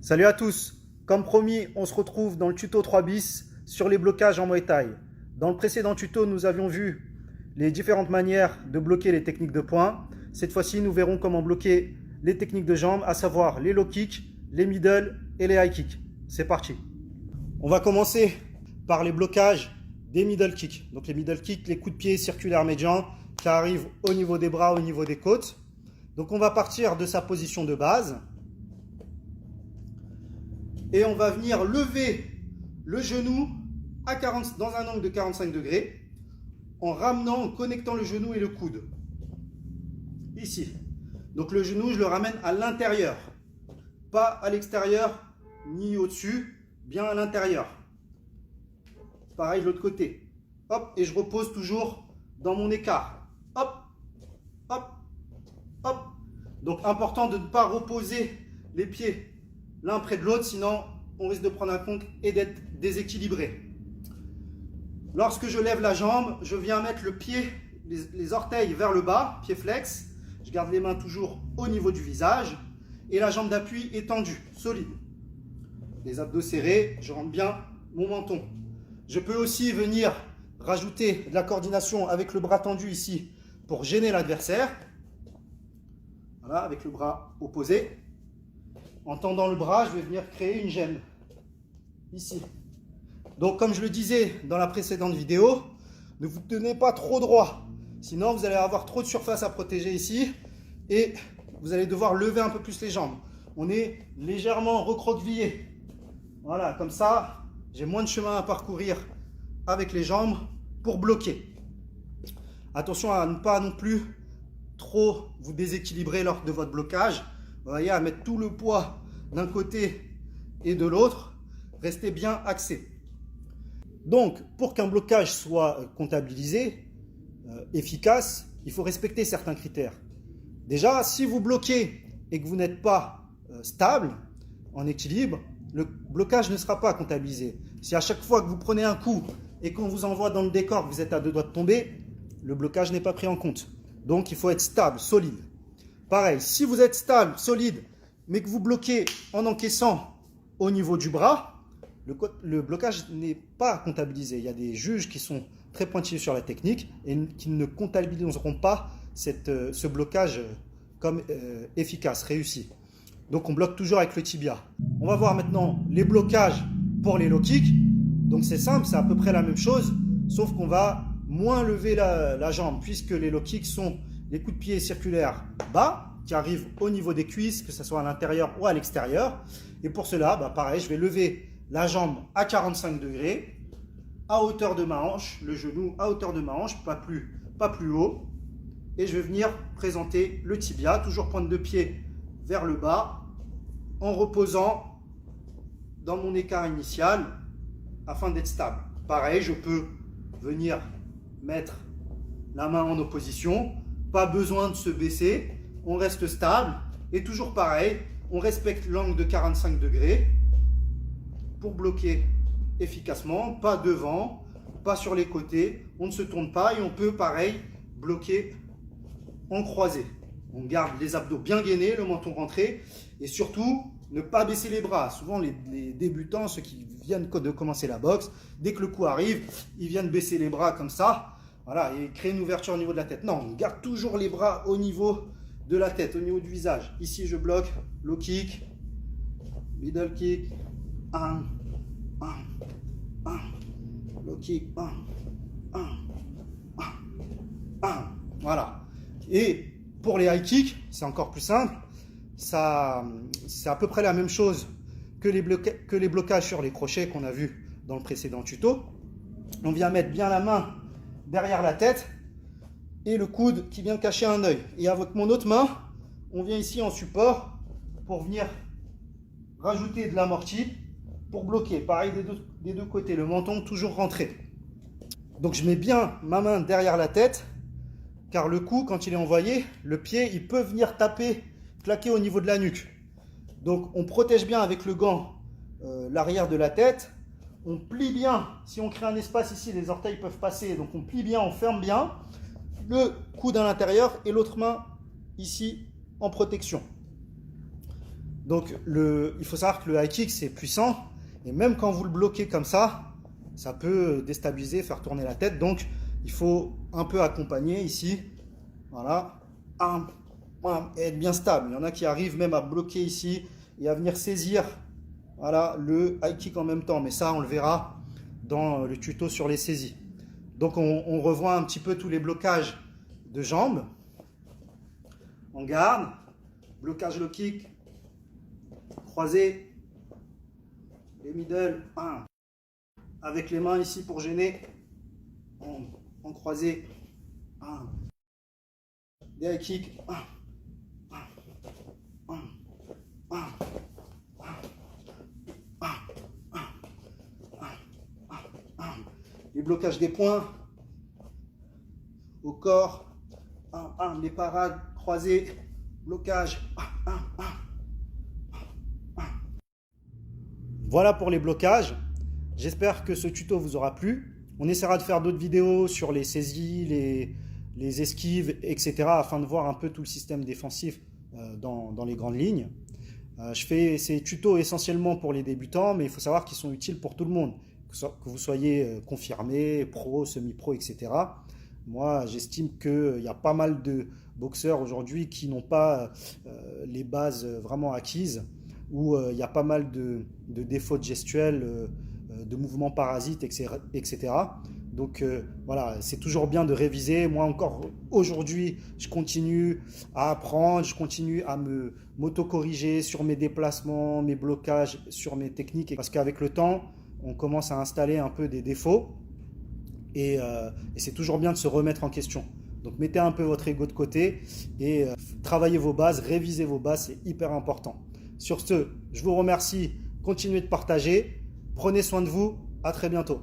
Salut à tous, comme promis, on se retrouve dans le tuto 3 bis sur les blocages en Muay Thai. Dans le précédent tuto, nous avions vu les différentes manières de bloquer les techniques de poing. Cette fois-ci, nous verrons comment bloquer les techniques de jambes, à savoir les low kicks, les middle et les high kicks. C'est parti. On va commencer par les blocages des middle kicks. Donc les middle kicks, les coups de pied circulaires médians qui arrivent au niveau des bras, au niveau des côtes. Donc on va partir de sa position de base. Et on va venir lever le genou dans un angle de 45 degrés en ramenant, en connectant le genou et le coude. Ici. Donc le genou, je le ramène à l'intérieur. Pas à l'extérieur, ni au-dessus, bien à l'intérieur. Pareil de l'autre côté. Hop, et je repose toujours dans mon écart. Hop, hop, hop. Donc important de ne pas reposer les pieds l'un près de l'autre, sinon on risque de prendre un compte et d'être déséquilibré. Lorsque je lève la jambe, je viens mettre le pied, les orteils vers le bas, pied flex. Je garde les mains toujours au niveau du visage et la jambe d'appui est tendue, solide. Les abdos serrés, je rentre bien mon menton. Je peux aussi venir rajouter de la coordination avec le bras tendu ici pour gêner l'adversaire. Voilà, avec le bras opposé. En tendant le bras, je vais venir créer une gêne, ici. Donc, comme je le disais dans la précédente vidéo, ne vous tenez pas trop droit. Sinon, vous allez avoir trop de surface à protéger ici et vous allez devoir lever un peu plus les jambes. On est légèrement recroquevillé. Voilà, comme ça, j'ai moins de chemin à parcourir avec les jambes pour bloquer. Attention à ne pas non plus trop vous déséquilibrer lors de votre blocage. Vous voyez, à mettre tout le poids d'un côté et de l'autre, restez bien axé. Donc, pour qu'un blocage soit comptabilisé, efficace, il faut respecter certains critères. Déjà, si vous bloquez et que vous n'êtes pas stable, en équilibre, le blocage ne sera pas comptabilisé. Si à chaque fois que vous prenez un coup et qu'on vous envoie dans le décor, vous êtes à deux doigts de tomber, le blocage n'est pas pris en compte. Donc, il faut être stable, solide. Pareil, si vous êtes stable, solide, mais que vous bloquez en encaissant au niveau du bras, le blocage n'est pas comptabilisé. Il y a des juges qui sont très pointilleux sur la technique et qui ne comptabiliseront pas ce blocage comme efficace, réussi. Donc on bloque toujours avec le tibia. On va voir maintenant les blocages pour les low kicks. Donc c'est simple, c'est à peu près la même chose, sauf qu'on va moins lever la jambe, puisque les low kicks sont les coups de pied circulaires bas, qui arrivent au niveau des cuisses, que ce soit à l'intérieur ou à l'extérieur. Et pour cela, pareil, je vais lever la jambe à 45 degrés, à hauteur de ma hanche, le genou à hauteur de ma hanche, pas plus haut. Et je vais venir présenter le tibia, toujours pointe de pied vers le bas, en reposant dans mon écart initial, afin d'être stable. Pareil, je peux venir mettre la main en opposition, pas besoin de se baisser, on reste stable et toujours pareil, on respecte l'angle de 45 degrés pour bloquer efficacement, pas devant, pas sur les côtés, on ne se tourne pas et on peut pareil bloquer en croisé. On garde les abdos bien gainés, le menton rentré et surtout ne pas baisser les bras. Souvent les débutants, ceux qui viennent de commencer la boxe, dès que le coup arrive, ils viennent baisser les bras comme ça. Voilà, et créer une ouverture au niveau de la tête. Non, on garde toujours les bras au niveau de la tête, au niveau du visage. Ici, je bloque, low kick, middle kick, 1, low kick, 1. Voilà. Et pour les high kicks, c'est encore plus simple. C'est à peu près la même chose que les blocages sur les crochets qu'on a vu dans le précédent tuto. On vient mettre bien la main derrière la tête et le coude qui vient cacher un œil. Et avec mon autre main, on vient ici en support pour venir rajouter de l'amorti pour bloquer. Pareil des deux côtés, le menton toujours rentré. Donc je mets bien ma main derrière la tête, car le coup, quand il est envoyé, le pied, il peut venir taper, claquer au niveau de la nuque. Donc on protège bien avec le gant l'arrière de la tête. On plie bien, si on crée un espace ici, les orteils peuvent passer, donc on plie bien, on ferme bien, le coude à l'intérieur et l'autre main ici en protection. Donc il faut savoir que le high kick c'est puissant et même quand vous le bloquez comme ça peut déstabiliser, faire tourner la tête. Donc il faut un peu accompagner ici, voilà, et être bien stable. Il y en a qui arrivent même à bloquer ici et à venir saisir, voilà, le high kick en même temps. Mais ça on le verra dans le tuto sur les saisies. Donc on revoit un petit peu tous les blocages de jambes. On garde, blocage low kick, croisé, les middle, avec les mains ici pour gêner, en croisé, des high kicks, les blocages des poings, au corps, les parades croisées, blocage. Voilà pour les blocages. J'espère que ce tuto vous aura plu. On essaiera de faire d'autres vidéos sur les saisies, les esquives, etc. afin de voir un peu tout le système défensif dans les grandes lignes. Je fais ces tutos essentiellement pour les débutants, mais il faut savoir qu'ils sont utiles pour tout le monde, que vous soyez confirmé, pro, semi-pro, etc. Moi, j'estime qu'il y a pas mal de boxeurs aujourd'hui qui n'ont pas les bases vraiment acquises, où il y a pas mal de défauts gestuels, de mouvements parasites, etc. Donc voilà, c'est toujours bien de réviser. Moi encore aujourd'hui, je continue à apprendre, je continue à m'auto-corriger sur mes déplacements, mes blocages, sur mes techniques. Parce qu'avec le temps, on commence à installer un peu des défauts. Et c'est toujours bien de se remettre en question. Donc mettez un peu votre ego de côté et travaillez vos bases, révisez vos bases, c'est hyper important. Sur ce, je vous remercie, continuez de partager, prenez soin de vous, à très bientôt.